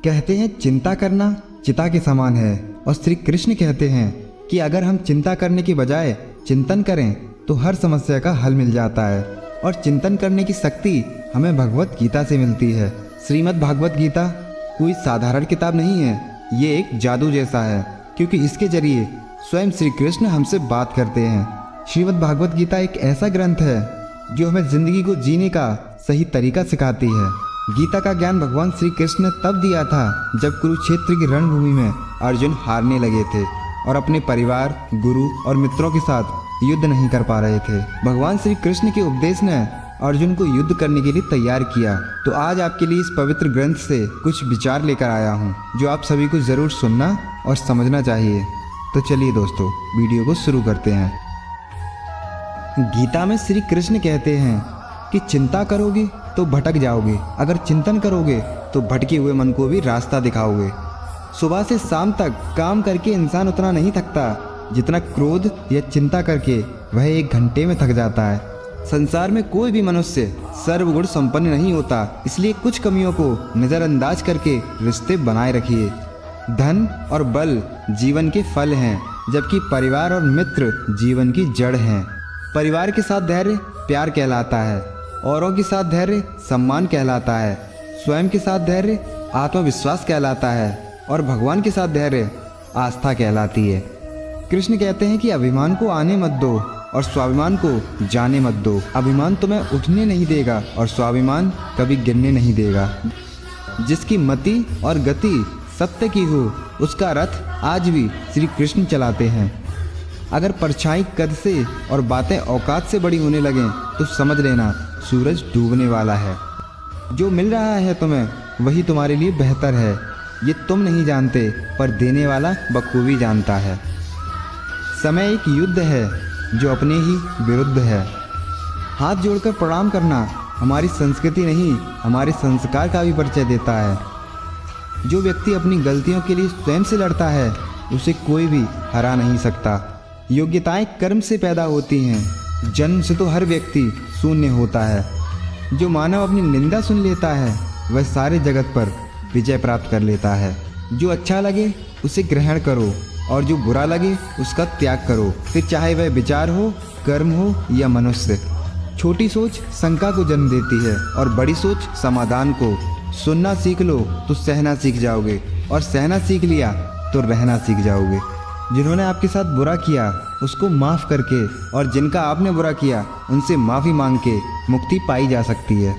कहते हैं चिंता करना चिता के समान है, और श्री कृष्ण कहते हैं कि अगर हम चिंता करने की बजाय चिंतन करें तो हर समस्या का हल मिल जाता है। और चिंतन करने की शक्ति हमें भगवत गीता से मिलती है। श्रीमद् भागवत गीता कोई साधारण किताब नहीं है, ये एक जादू जैसा है, क्योंकि इसके जरिए स्वयं श्री कृष्ण हमसे बात करते हैं। श्रीमद् भागवत गीता एक ऐसा ग्रंथ है जो हमें जिंदगी को जीने का सही तरीका सिखाती है। गीता का ज्ञान भगवान श्री कृष्ण ने तब दिया था जब कुरुक्षेत्र की रणभूमि में अर्जुन हारने लगे थे और अपने परिवार, गुरु और मित्रों के साथ युद्ध नहीं कर पा रहे थे। भगवान श्री कृष्ण के उपदेश ने अर्जुन को युद्ध करने के लिए तैयार किया। तो आज आपके लिए इस पवित्र ग्रंथ से कुछ विचार लेकर आया हूँ जो आप सभी को जरूर सुनना और समझना चाहिए। तो चलिए दोस्तों, वीडियो को शुरू करते हैं। गीता में श्री कृष्ण कहते हैं कि चिंता करोगे तो भटक जाओगे, अगर चिंतन करोगे तो भटके हुए मन को भी रास्ता दिखाओगे। सुबह से शाम तक काम करके इंसान उतना नहीं थकता जितना क्रोध या चिंता करके वह 1 घंटे में थक जाता है। संसार में कोई भी मनुष्य सर्वगुण संपन्न नहीं होता, इसलिए कुछ कमियों को नज़रअंदाज करके रिश्ते बनाए रखिए। धन और बल जीवन के फल हैं, जबकि परिवार और मित्र जीवन की जड़ हैं। परिवार के साथ धैर्य प्यार कहलाता है, औरों के साथ धैर्य सम्मान कहलाता है, स्वयं के साथ धैर्य आत्मविश्वास कहलाता है, और भगवान के साथ धैर्य आस्था कहलाती है। कृष्ण कहते हैं कि अभिमान को आने मत दो और स्वाभिमान को जाने मत दो। अभिमान तुम्हें उठने नहीं देगा और स्वाभिमान कभी गिरने नहीं देगा। जिसकी मति और गति सत्य की हो, उसका रथ आज भी श्री कृष्ण चलाते हैं। अगर परछाई कद से और बातें औकात से बड़ी होने लगें तो समझ लेना सूरज डूबने वाला है। जो मिल रहा है तुम्हें वही तुम्हारे लिए बेहतर है, ये तुम नहीं जानते पर देने वाला बखूबी जानता है। समय एक युद्ध है जो अपने ही विरुद्ध है। हाथ जोड़कर प्रणाम करना हमारी संस्कृति नहीं, हमारे संस्कार का भी परिचय देता है। जो व्यक्ति अपनी गलतियों के लिए स्वयं से लड़ता है उसे कोई भी हरा नहीं सकता। योग्यताएं कर्म से पैदा होती हैं, जन्म से तो हर व्यक्ति शून्य होता है। जो मानव अपनी निंदा सुन लेता है वह सारे जगत पर विजय प्राप्त कर लेता है। जो अच्छा लगे उसे ग्रहण करो और जो बुरा लगे उसका त्याग करो, फिर चाहे वह विचार हो, कर्म हो या मनुष्य। छोटी सोच शंका को जन्म देती है और बड़ी सोच समाधान को। सुनना सीख लो तो सहना सीख जाओगे, और सहना सीख लिया तो रहना सीख जाओगे। जिन्होंने आपके साथ बुरा किया उसको माफ़ करके, और जिनका आपने बुरा किया उनसे माफ़ी मांग के मुक्ति पाई जा सकती है।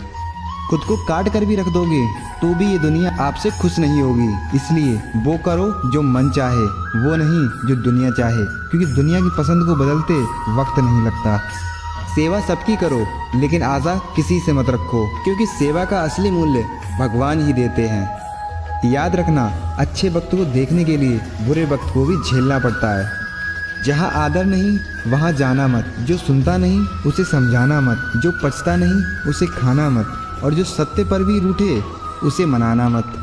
खुद को काट कर भी रख दोगे तो भी ये दुनिया आपसे खुश नहीं होगी। इसलिए वो करो जो मन चाहे, वो नहीं जो दुनिया चाहे, क्योंकि दुनिया की पसंद को बदलते वक्त नहीं लगता। सेवा सबकी करो लेकिन आशा किसी से मत रखो, क्योंकि सेवा का असली मूल्य भगवान ही देते हैं। याद रखना, अच्छे वक्त को देखने के लिए बुरे वक्त को भी झेलना पड़ता है। जहाँ आदर नहीं वहाँ जाना मत, जो सुनता नहीं उसे समझाना मत, जो पचता नहीं उसे खाना मत, और जो सत्य पर भी रूठे उसे मनाना मत।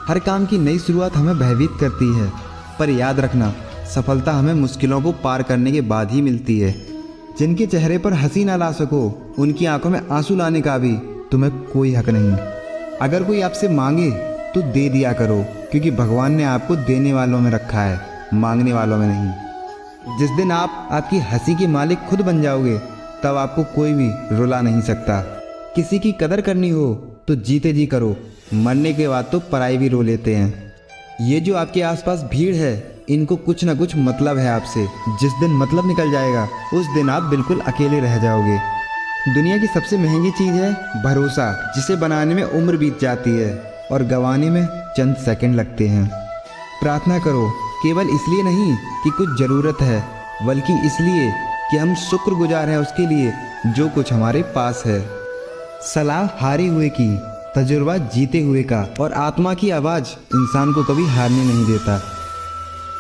हर काम की नई शुरुआत हमें भयभीत करती है, पर याद रखना सफलता हमें मुश्किलों को पार करने के बाद ही मिलती है। जिनके चेहरे पर हंसी ना ला सको उनकी आंखों में आंसू लाने का भी तुम्हें कोई हक नहीं। अगर कोई आपसे मांगे तो दे दिया करो, क्योंकि भगवान ने आपको देने वालों में रखा है, मांगने वालों में नहीं। जिस दिन आप आपकी हंसी के मालिक खुद बन जाओगे तब आपको कोई भी रुला नहीं सकता। किसी की कदर करनी हो तो जीते जी करो, मरने के बाद तो पराई भी रो लेते हैं। ये जो आपके आसपास भीड़ है इनको कुछ ना कुछ मतलब है आपसे। जिस दिन मतलब निकल जाएगा उस दिन आप बिल्कुल अकेले रह जाओगे। दुनिया की सबसे महंगी चीज़ है भरोसा, जिसे बनाने में उम्र बीत जाती है और गंवाने में चंद सेकंड लगते हैं। प्रार्थना करो केवल इसलिए नहीं कि कुछ ज़रूरत है, बल्कि इसलिए कि हम शुक्रगुजार हैं उसके लिए जो कुछ हमारे पास है। सलाह हारे हुए की, तजुर्बा जीते हुए का, और आत्मा की आवाज़ इंसान को कभी हारने नहीं देता।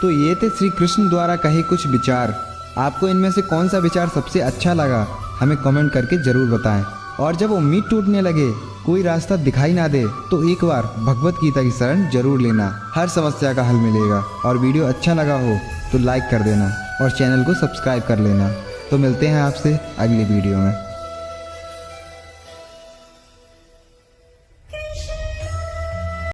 तो ये थे श्री कृष्ण द्वारा कहे कुछ विचार। आपको इनमें से कौन सा विचार सबसे अच्छा लगा हमें कमेंट करके ज़रूर बताएं। और जब उम्मीद टूटने लगे, कोई रास्ता दिखाई ना दे, तो एक बार भगवत गीता की शरण जरूर लेना, हर समस्या का हल मिलेगा। और वीडियो अच्छा लगा हो तो लाइक कर देना और चैनल को सब्सक्राइब कर लेना। तो मिलते हैं आपसे अगली वीडियो में।